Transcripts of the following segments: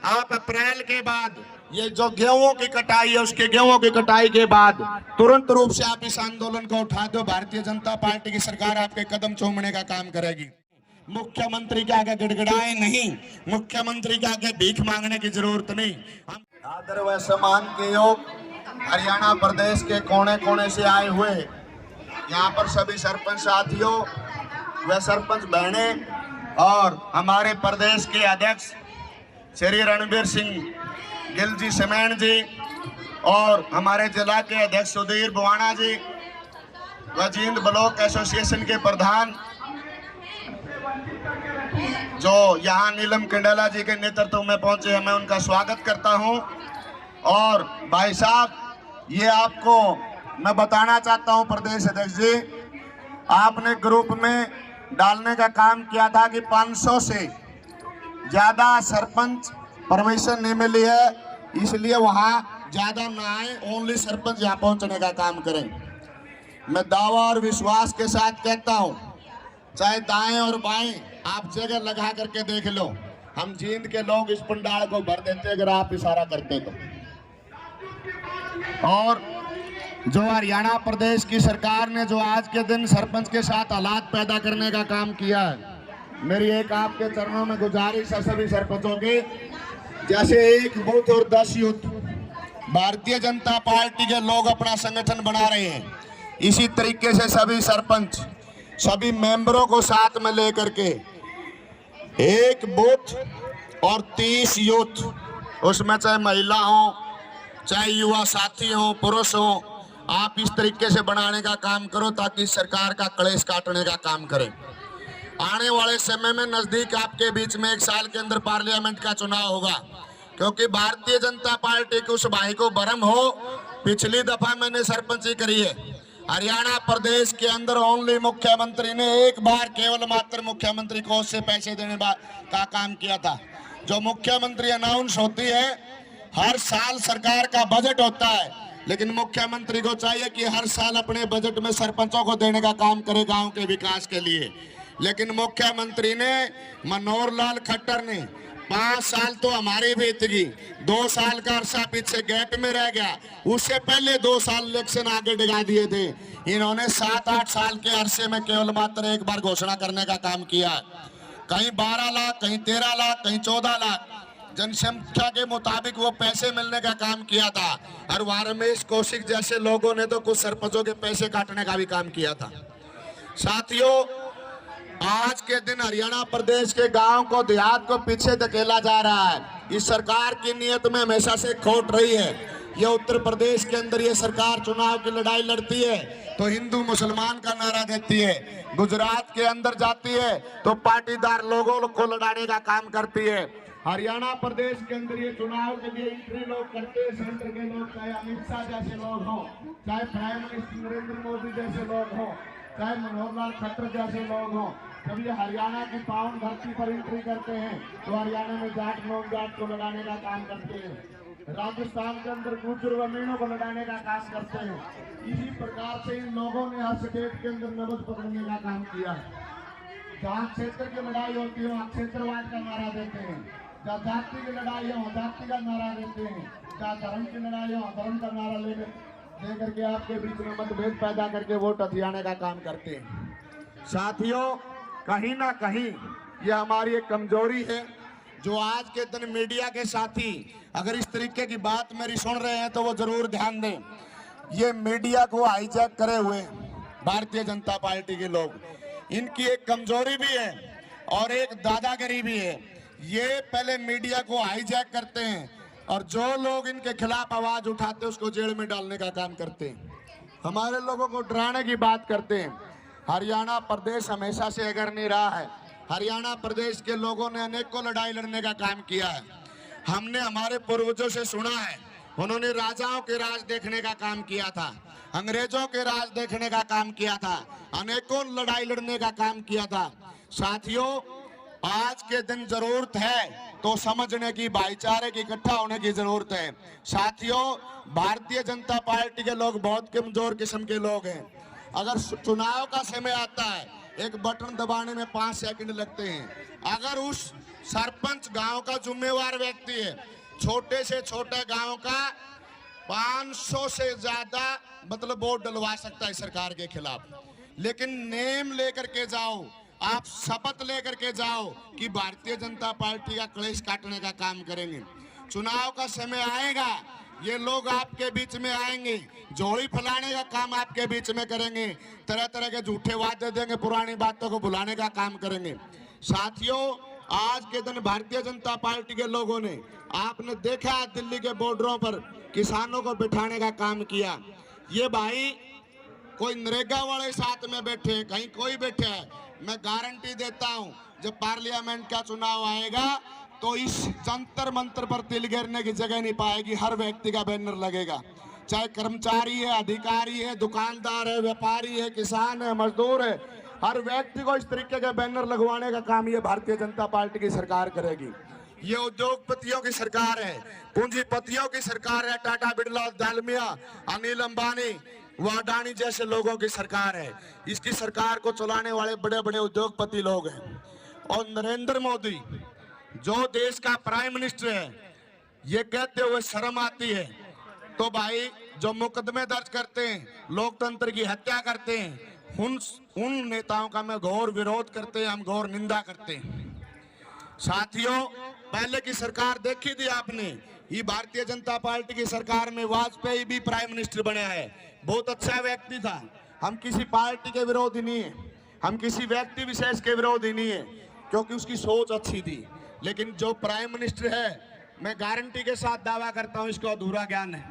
आप अप्रैल के बाद ये जो गेहूं की कटाई है उसके गेहूं की कटाई के बाद तुरंत रूप से आप इस आंदोलन को उठा दो। भारतीय जनता पार्टी की सरकार आपके कदम चूमने का काम करेगी। मुख्यमंत्री के आगे गिड़गिड़ाए नहीं, मुख्यमंत्री के आगे भीख मांगने की जरूरत नहीं। आदर व सम्मान के योग हरियाणा प्रदेश के कोने कोने से आए हुए यहाँ पर सभी सरपंच साथियों व सरपंच बहने और हमारे प्रदेश के अध्यक्ष श्री रणबीर सिंह गिल जी सेमेन जी और हमारे जिला के अध्यक्ष सुधीर बुवाना जी व जींद ब्लॉक एसोसिएशन के प्रधान जो यहाँ नीलम कंडेला जी के नेतृत्व में पहुंचे हैं, मैं उनका स्वागत करता हूं। और भाई साहब, ये आपको मैं बताना चाहता हूं प्रदेश अध्यक्ष जी, आपने ग्रुप में डालने का काम किया था कि 500 से ज्यादा सरपंच परमिशन नहीं मिली है, इसलिए वहां ज्यादा ना आए, ओनली सरपंच यहाँ पहुंचने का काम करें। मैं दावा और विश्वास के साथ कहता हूं, चाहे दाएं और बाएं आप जगह लगा करके देख लो, हम जींद के लोग इस पंडाल को भर देते अगर आप इशारा करते तो। और जो हरियाणा प्रदेश की सरकार ने जो आज के दिन सरपंच के साथ हालात पैदा करने का काम किया है, मेरी एक आपके चरणों में गुजारिश है सभी सरपंचों की, जैसे एक बूथ और 10 यूथ भारतीय जनता पार्टी के लोग अपना संगठन बना रहे हैं, इसी तरीके से सभी सरपंच सभी मेंबरों को साथ में लेकर के एक बूथ और 30 यूथ, उसमें चाहे महिला हो, चाहे युवा साथी हो, पुरुष हो, आप इस तरीके से बनाने का काम करो ताकि सरकार का कलेश काटने का काम करें। आने वाले समय में नजदीक आपके बीच में 1 साल के अंदर पार्लियामेंट का चुनाव होगा, क्योंकि भारतीय जनता पार्टी के उस भाई को भरम हो, पिछली दफा मैंने सरपंची करी है हरियाणा प्रदेश के अंदर, ओनली मुख्यमंत्री ने एक बार केवल मात्र मुख्यमंत्री कोष से पैसे देने का काम किया था। जो मुख्यमंत्री अनाउंस होती है, हर साल सरकार का बजट होता है, लेकिन मुख्यमंत्री को चाहिए कि हर साल अपने बजट में सरपंचों को देने का काम करे गांव के विकास के लिए। लेकिन मुख्यमंत्री ने, मनोहर लाल खट्टर ने 5 साल तो हमारी बीत गई, 2 साल का अरसा पीछे गैप में रह गया, उससे पहले 2 साल इलेक्शन आगे डिगा दिए थे। इन्होंने 7-8 साल के अरसे में केवल मात्र एक बार घोषणा करने का काम किया, कहीं 12 लाख, कहीं 13 लाख, कहीं 14 लाख जनसंख्या के मुताबिक वो पैसे मिलने का काम किया था। और वहां रमेश कौशिक जैसे लोगों ने तो कुछ सरपंचों के पैसे काटने का भी काम किया था। साथियों, आज के दिन हरियाणा प्रदेश के गांव को, देहात को पीछे धकेला जा रहा है। इस सरकार की नीयत में हमेशा से खोट रही है। ये उत्तर प्रदेश के अंदर ये सरकार चुनाव की लड़ाई लड़ती है तो हिंदू मुसलमान का नारा देती है, गुजरात के अंदर जाती है तो पाटीदार लोगों को लड़ाने का काम करती है। हरियाणा प्रदेश के अंदर ये चुनाव के लिए एंट्री लोग करते हैं, सेंटर के लोग, चाहे अमित शाह जैसे लोग हों, चाहे प्राइम मिनिस्टर नरेंद्र मोदी जैसे लोग हों, चाहे मनोहर लाल खट्टर जैसे लोग हों, जब ये हरियाणा की पावन धरती पर एंट्री करते हैं तो हरियाणा में जाट नॉन जाट को लड़ाने का काम करते हैं, राजस्थान के अंदर गुर्जर व मीणों को लड़ाने का काम करते हैं। इसी प्रकार से इन लोगों ने हर स्टेट के अंदर नब्ज पकड़ने का काम किया है। जहाँ क्षेत्र की लड़ाई होती है वहाँ क्षेत्रवाद का नारा देते हैं, जहाँ जाति की लड़ाई हो जाति का नारा देते हैं, जहाँ धर्म की लड़ाई हो धर्म का नारा दे करके आपके बीच में मतभेद पैदा करके वोट हथियाने का काम करते हैं। साथियों, कहीं ना कहीं ये हमारी एक कमजोरी है, जो आज के दिन मीडिया के साथी अगर इस तरीके की बात मेरी सुन रहे हैं तो वो जरूर ध्यान दें। ये मीडिया को हाईजैक करे हुए भारतीय जनता पार्टी के लोग, इनकी एक कमजोरी भी है और एक दादागिरी भी है। ये पहले मीडिया को हाईजैक करते हैं और जो लोग इनके खिलाफ आवाज उठाते हैं उसको जेल में डालने का काम करते हैं, हमारे लोगों को डराने की बात करते हैं। हरियाणा प्रदेश हमेशा से अगर नहीं रहा है, हरियाणा प्रदेश के लोगों ने अनेकों लड़ाई लड़ने का काम किया है। हमने हमारे पूर्वजों से सुना है, उन्होंने राजाओं के राज देखने का काम किया था, अंग्रेजों के राज देखने का काम किया था, अनेकों लड़ाई लड़ने का काम किया था। साथियों, आज के दिन जरूरत है तो समझने की, भाईचारे की, इकट्ठा होने की जरूरत है। साथियों, भारतीय जनता पार्टी के लोग बहुत कमजोर किस्म के लोग हैं। अगर चुनाव का समय आता है, एक बटन दबाने में 5 सेकंड लगते हैं। अगर उस सरपंच गांव का जिम्मेवार व्यक्ति है। छोटे से छोटे गांव का 500 से ज्यादा मतलब वोट डलवा सकता है सरकार के खिलाफ, लेकिन नेम लेकर के जाओ, आप शपथ लेकर के जाओ कि भारतीय जनता पार्टी का कलेश काटने का काम करेंगे। चुनाव का समय आएगा, ये लोग आपके बीच में आएंगे, झोली फैलाने का काम आपके बीच में करेंगे, तरह तरह के झूठे वादे देंगे, पुरानी बातों को भुलाने का काम करेंगे। साथियों, आज के दिन भारतीय जनता पार्टी के लोगों ने, आपने देखा दिल्ली के बॉर्डरों पर किसानों को बिठाने का काम किया। ये भाई कोई नरेगा वाले साथ में बैठे हैं, कहीं कोई बैठे है, मैं गारंटी देता हूं जब पार्लियामेंट का चुनाव आएगा तो इस जंतर मंतर पर तिल गिरने की जगह नहीं पाएगी। हर व्यक्ति का बैनर लगेगा, चाहे कर्मचारी है, अधिकारी है, दुकानदार है, व्यापारी है, किसान है, मजदूर है, हर व्यक्ति को इस तरीके के बैनर लगवाने का काम ये भारतीय जनता पार्टी की सरकार करेगी। ये उद्योगपतियों की सरकार है, पूंजीपतियों की सरकार है, टाटा बिरला, दालमिया, अनिल अंबानी व अडानी जैसे लोगों की सरकार है। इसकी सरकार को चलाने वाले बड़े बड़े उद्योगपति लोग हैं। और नरेंद्र मोदी जो देश का प्राइम मिनिस्टर है, ये कहते हुए शर्म आती है। तो भाई जो मुकदमे दर्ज करते हैं, लोकतंत्र की हत्या करते हैं, उन नेताओं का मैं घोर विरोध करते हैं, हम घोर निंदा करते हैं। साथियों, पहले की सरकार देखी थी आपने, ये भारतीय जनता पार्टी की सरकार में वाजपेयी भी प्राइम मिनिस्टर बना है, बहुत अच्छा व्यक्ति था। हम किसी पार्टी के विरोधी नहीं है, हम किसी व्यक्ति विशेष के विरोधी नहीं है, क्योंकि उसकी सोच अच्छी थी। लेकिन जो प्राइम मिनिस्टर है, मैं गारंटी के साथ दावा करता हूं इसको अधूरा ज्ञान है,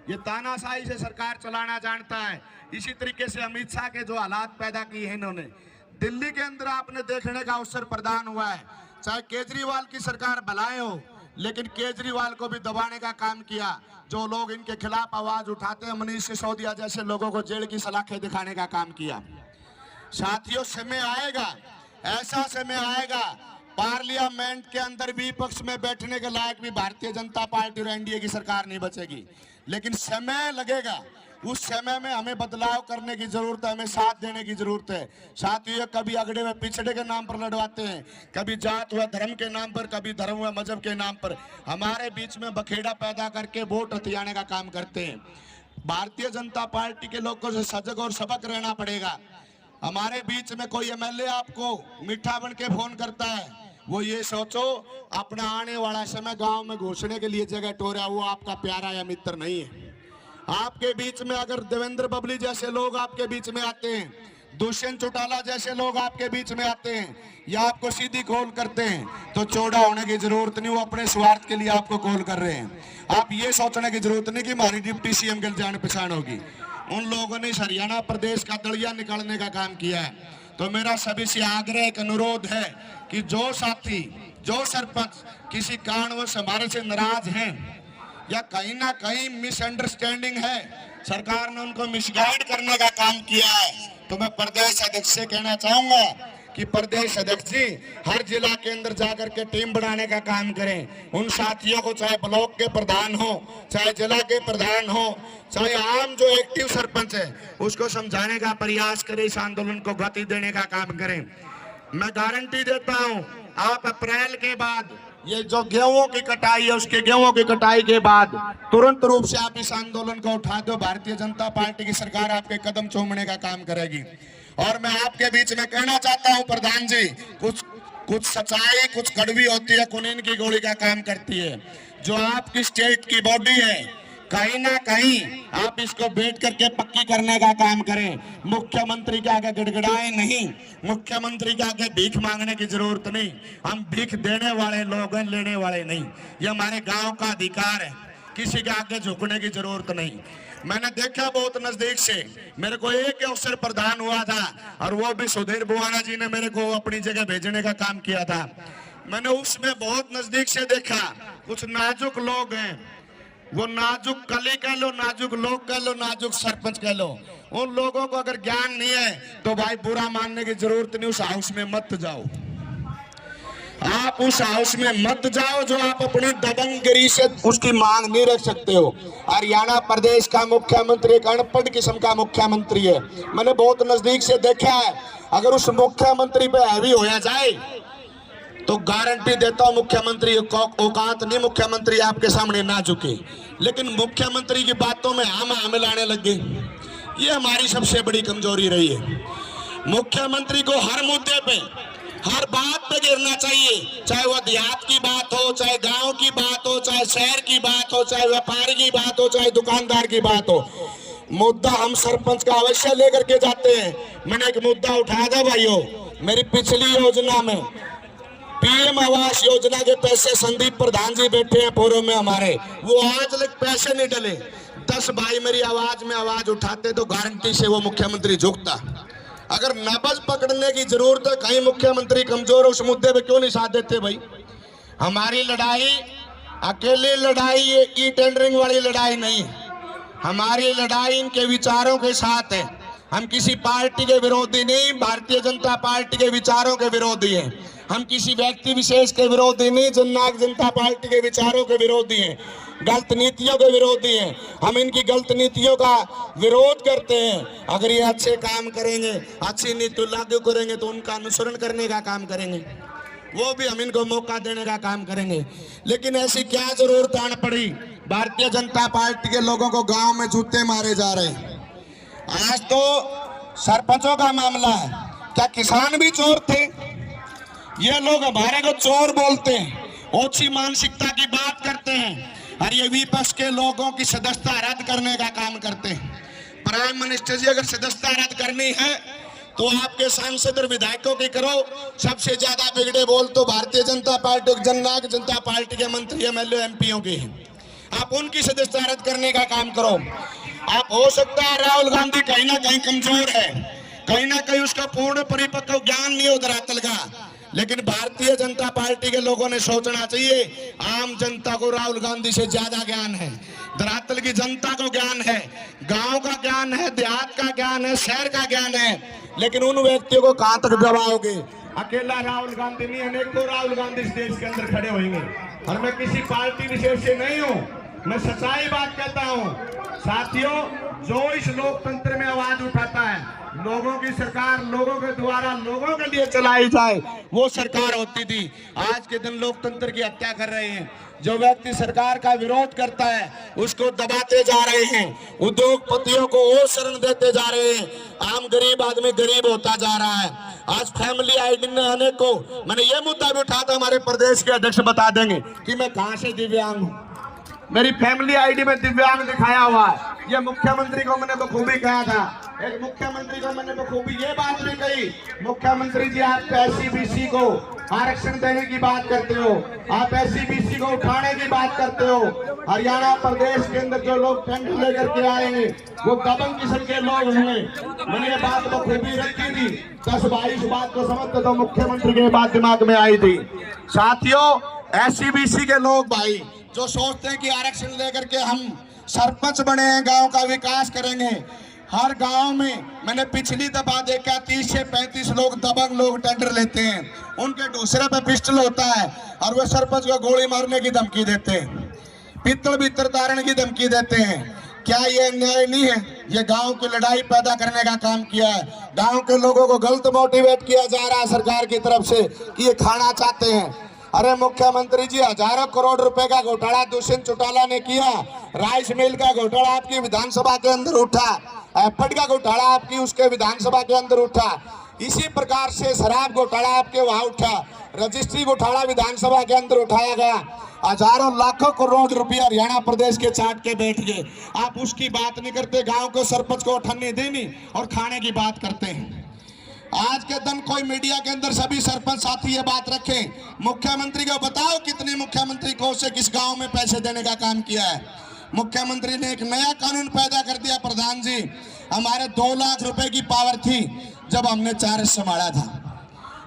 ये तानाशाही से सरकार चलाना जानता है। इसी तरीके से अमित शाह के जो हालात पैदा किए हैं इन्होंने, दिल्ली के अंदर आपने देखने का अवसर प्रदान हुआ है। चाहे केजरीवाल की सरकार भलाए हो, लेकिन केजरीवाल को भी दबाने का काम किया। जो लोग इनके खिलाफ आवाज उठाते हैं, मनीष सिसोदिया जैसे लोगों को जेल की सलाखें दिखाने का काम किया। साथियों, समय आएगा, ऐसा समय आएगा, पार्लियामेंट के अंदर विपक्ष में बैठने के लायक भी भारतीय जनता पार्टी और एनडीए की सरकार नहीं बचेगी। लेकिन समय लगेगा, उस समय में हमें बदलाव करने की जरूरत है, हमें साथ देने की जरूरत है। साथियों, कभी अगड़े व पिछड़े के नाम पर लड़वाते हैं, कभी जात व धर्म के नाम पर, कभी धर्म व मजहब के नाम पर हमारे बीच में बखेड़ा पैदा करके वोट हथियाने का काम करते हैं। भारतीय जनता पार्टी के लोगों से सजग और सबक रहना पड़ेगा। हमारे बीच में कोई एमएलए आपको मीठा बन के फोन करता है, वो ये सोचो अपना आने वाला समय गांव में घुसने के लिए जगह टोरा, वो आपका प्यारा या मित्र नहीं है। आपके बीच में अगर देवेंद्र बबली जैसे लोग आपके बीच में आते हैं, दुष्यंत चौटाला जैसे लोग आपके बीच में आते हैं या आपको सीधी कॉल करते हैं, तो चौड़ा होने की जरूरत नहीं, वो अपने स्वार्थ के लिए आपको कॉल कर रहे हैं। आप ये सोचने की जरूरत नहीं कि हमारी डिप्टी सीएम की जान पहचान होगी। उन लोगों ने हरियाणा प्रदेश का दलिया निकालने का काम किया है। तो मेरा सभी से आग्रह, एक अनुरोध है कि जो साथी, जो सरपंच किसी कारणवश हमारे से नाराज हैं या कहीं ना कहीं मिसअंडरस्टैंडिंग है, सरकार ने उनको मिसगाइड करने का काम किया है, तो मैं प्रदेश अध्यक्ष से कहना चाहूंगा कि प्रदेश अध्यक्ष जी हर जिला के अंदर जाकर के टीम बनाने का काम करें। उन साथियों को, चाहे ब्लॉक के प्रधान हो, चाहे जिला के प्रधान हो, चाहे आम जो एक्टिव सरपंच है, उसको समझाने का प्रयास करें, इस आंदोलन को गति देने का काम करें। मैं गारंटी देता हूं, आप अप्रैल के बाद ये जो गेहूं की कटाई है, उसके गेहूं की कटाई के बाद तुरंत रूप से आप इस आंदोलन को उठा दो, भारतीय जनता पार्टी की सरकार आपके कदम चूमने का काम करेगी। और मैं आपके बीच में कहना चाहता हूं प्रधान जी, कुछ सच्चाई कुछ कड़वी होती है, कुनीन की गोली का काम करती है। जो आपकी स्टेट की बॉडी है, कहीं ना कहीं आप इसको बैठ करके पक्की करने का काम करें। मुख्यमंत्री के आगे गिड़गिड़ाए नहीं, मुख्यमंत्री के आगे भीख मांगने की जरूरत नहीं। हम भीख देने वाले लोग हैं, लेने वाले नहीं। ये हमारे गांव का अधिकार है, किसी के आगे झुकने की जरूरत नहीं। मैंने देखा बहुत नजदीक से, मेरे को एक अवसर प्रदान हुआ था और वो भी सुधीर बुआना जी ने मेरे को अपनी जगह भेजने का काम किया था। मैंने उसमें बहुत नजदीक से देखा, कुछ नाजुक लोग हैं, वो नाजुक कली कह लो, नाजुक लोग कह लो, नाजुक सरपंच कह लो, उन लोगों को अगर ज्ञान नहीं है तो भाई बुरा मानने की जरूरत नहीं। उस हाउस में मत जाओ, आप उस हाउस में मत जाओ जो आप अपनी दबंगगिरी से उसकी मांग नहीं रख सकते हो। हरियाणा प्रदेश का मुख्यमंत्री एक अनपढ़ किस्म का मुख्यमंत्री है, मैंने बहुत नजदीक से देखा है। अगर उस मुख्यमंत्री पे हैवी होया जाए तो गारंटी देता हूं मुख्यमंत्री औकात नहीं, मुख्यमंत्री आपके सामने ना झुके। लेकिन मुख्यमंत्री की बातों में हम मिलाने लग गए, ये हमारी सबसे बड़ी कमजोरी रही है। मुख्यमंत्री को हर मुद्दे पे, हर बात पे गिरना चाहिए, चाहे वो देहात की बात हो, चाहे गांव की बात हो, चाहे शहर की बात हो, चाहे व्यापारी की बात हो, चाहे दुकानदार की बात हो। मुद्दा हम सरपंच का अवश्य लेकर के जाते हैं। मैंने एक मुद्दा उठाया था भाइयों, मेरी पिछली योजना में पीएम आवास योजना के पैसे संदीप प्रधान जी बैठे हैं पूर्व में हमारे, वो आज तक पैसे नहीं डले। 10 भाई मेरी आवाज में आवाज उठाते तो गारंटी से वो मुख्यमंत्री झुकता। अगर नब्ज पकड़ने की जरूरत है, कहीं मुख्यमंत्री कमजोर है, उस मुद्दे पे क्यों नहीं साथ देते भाई? हमारी लड़ाई अकेली लड़ाई, ये ई टेंडरिंग वाली लड़ाई नहीं है। हमारी लड़ाई इनके विचारों के साथ है। हम किसी पार्टी के विरोधी नहीं, भारतीय जनता पार्टी के विचारों के विरोधी हैं। हम किसी व्यक्ति विशेष के विरोधी नहीं, जननायक जनता पार्टी के विचारों के विरोधी हैं, गलत नीतियों के विरोधी हैं। हम इनकी गलत नीतियों का विरोध करते हैं। अगर ये अच्छे काम करेंगे, अच्छी नीति लागू करेंगे तो उनका अनुसरण करने का काम करेंगे, वो भी हम इनको मौका देने का काम करेंगे। लेकिन ऐसी क्या जरूरत आन पड़ी? भारतीय जनता पार्टी के लोगों को गांव में जूते मारे जा रहे हैं। आज तो सरपंचों का मामला है, क्या किसान भी चोर थे? ये लोग हमारे को चोर बोलते हैं, ओछी मानसिकता की बात करते हैं, और ये विपक्ष के लोगों की सदस्यता रद्द करने का काम करते हैं। प्राइम मिनिस्टर जी, अगर सदस्यता रद्द करनी है तो आपके सांसद और विधायकों की करो। सबसे ज्यादा बिगड़े बोल तो भारतीय जनता पार्टी, जननायक जनता पार्टी के मंत्री एमएलए एमपीओ के हैं। आप उनकी सदस्यता रद्द करने का काम करो। आप, हो सकता है राहुल गांधी कहीं ना कहीं कमजोर है, कहीं ना कहीं उसका पूर्ण परिपक्व ज्ञान नहीं हो धरातल का, लेकिन भारतीय जनता पार्टी के लोगों ने सोचना चाहिए, आम जनता को राहुल गांधी से ज्यादा ज्ञान है, धरातल की जनता को ज्ञान है, गांव का ज्ञान है, देहात का ज्ञान है, शहर का ज्ञान है। लेकिन उन व्यक्तियों को कहां तक दबाओगे? अकेला राहुल गांधी नहीं, अनेकों राहुल गांधी इस देश के अंदर खड़े होंगे। और मैं किसी पार्टी विशेष से नहीं हूं, मैं सच्चाई बात कहता हूं। साथियों, जो इस लोकतंत्र में आवाज उठाता है, लोगों की सरकार लोगों के द्वारा लोगों के लिए चलाई जाए, वो सरकार होती थी। आज के दिन लोकतंत्र की हत्या कर रहे हैं। जो व्यक्ति सरकार का विरोध करता है उसको दबाते जा रहे हैं, उद्योगपतियों को और शरण देते जा रहे हैं, आम गरीब आदमी गरीब होता जा रहा है। आज फैमिली आईडी ने अनेकों, मैंने ये मुद्दा भी उठाया था, हमारे प्रदेश के अध्यक्ष बता देंगे कि मैं कहां से दिव्यांग हूं। मेरी फैमिली आईडी में दिव्यांग दिखाया हुआ है। ये मुख्यमंत्री को मैंने बखूबी कहा था। एक मुख्यमंत्री को मैंने बखूबी ये बात भी कही, मुख्यमंत्री जी आप एससी-बीसी को आरक्षण देने की बात करते हो, आप एससी-बीसी को उठाने की बात करते हो। हरियाणा प्रदेश के अंदर जो लोग टेंडर लेकर के आएंगे वो दबंग किस्म के लोग होंगे। मैंने ये बात बखूबी रखी थी। 10-22 बात को समझते तो मुख्यमंत्री की बात दिमाग में आई थी। साथियों, एससी-बीसी के लोग भाई जो सोचते हैं कि आरक्षण लेकर के हम सरपंच बने हैं, गांव का विकास करेंगे, हर गांव में मैंने पिछली दफा देखा 30 से 35 लोग दबंग लोग टेंडर लेते हैं, उनके दूसरे पे पिस्टल होता है और वे सरपंच को गोली मारने की धमकी देते हैं, पित्तल भीतर तारने की धमकी देते हैं। क्या ये न्याय नहीं है? ये गांव की लड़ाई पैदा करने का काम किया है। गांव के लोगों को गलत मोटिवेट किया जा रहा है सरकार की तरफ से कि ये खाना चाहते हैं। अरे मुख्यमंत्री जी, हजारों करोड़ रुपए का घोटाला दुष्यंत चौटाला ने किया। राइस मिल का घोटाला आपकी विधानसभा के अंदर उठा, एफड का घोटाला आपकी उसके विधानसभा के अंदर उठा, इसी प्रकार से शराब घोटाला आपके वहां उठा, रजिस्ट्री घोटाला विधानसभा के अंदर उठाया गया। हजारों लाखों करोड़ रुपया हरियाणा प्रदेश के चाट के बैठ गए। आप उसकी बात नहीं करते, गांव को सरपंच को ठन्नी देनी और खाने की बात करते हैं। आज के दिन कोई मीडिया के अंदर सभी सरपंच साथी ये बात रखें, मुख्यमंत्री को बताओ कितने मुख्यमंत्री कोष से किस गांव में पैसे देने का काम किया है। मुख्यमंत्री ने एक नया कानून पैदा कर दिया। प्रधान जी, हमारे 2 लाख रुपए की पावर थी जब हमने 4 संभाला था,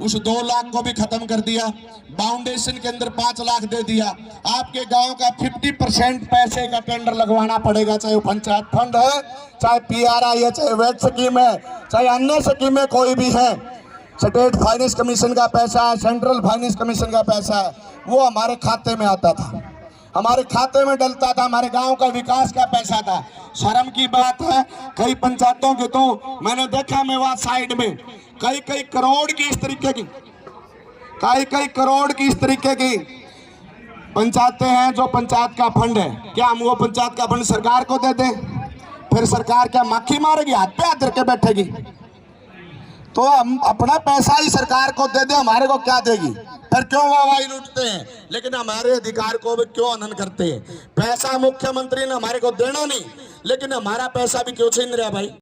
उस 2 लाख को भी खत्म कर दिया। फाउंडेशन के अंदर 5 लाख दे दिया। आपके गांव का 50% पैसे का टेंडर लगवाना पड़ेगा, चाहे वो पंचायत फंड है, चाहे पीआरआई है, चाहे वेट स्कीम है, चाहे अन्य स्कीम है, कोई भी है। स्टेट फाइनेंस कमीशन का पैसा है, सेंट्रल फाइनेंस कमीशन का पैसा है, वो हमारे खाते में आता था, हमारे खाते में डलता था, हमारे गांव का विकास का पैसा था। शर्म की बात है, कई पंचायतों के तो मैंने देखा, मैं वहां साइड में कई करोड़ की इस तरीके की कई कई करोड़ की इस तरीके की पंचायतें हैं जो पंचायत का फंड है, क्या हम वो पंचायत का फंड सरकार को दे दें? फिर सरकार क्या मक्खी मारेगी, हाथ पे हाथ धर के बैठेगी? तो हम अपना पैसा ही सरकार को दे दे, हमारे को क्या देगी? फिर क्यों वाहवाही लूटते हैं, लेकिन हमारे अधिकार को भी क्यों हनन करते हैं? पैसा मुख्यमंत्री ने हमारे को देना नहीं, लेकिन हमारा पैसा भी क्यों छीन रहा भाई?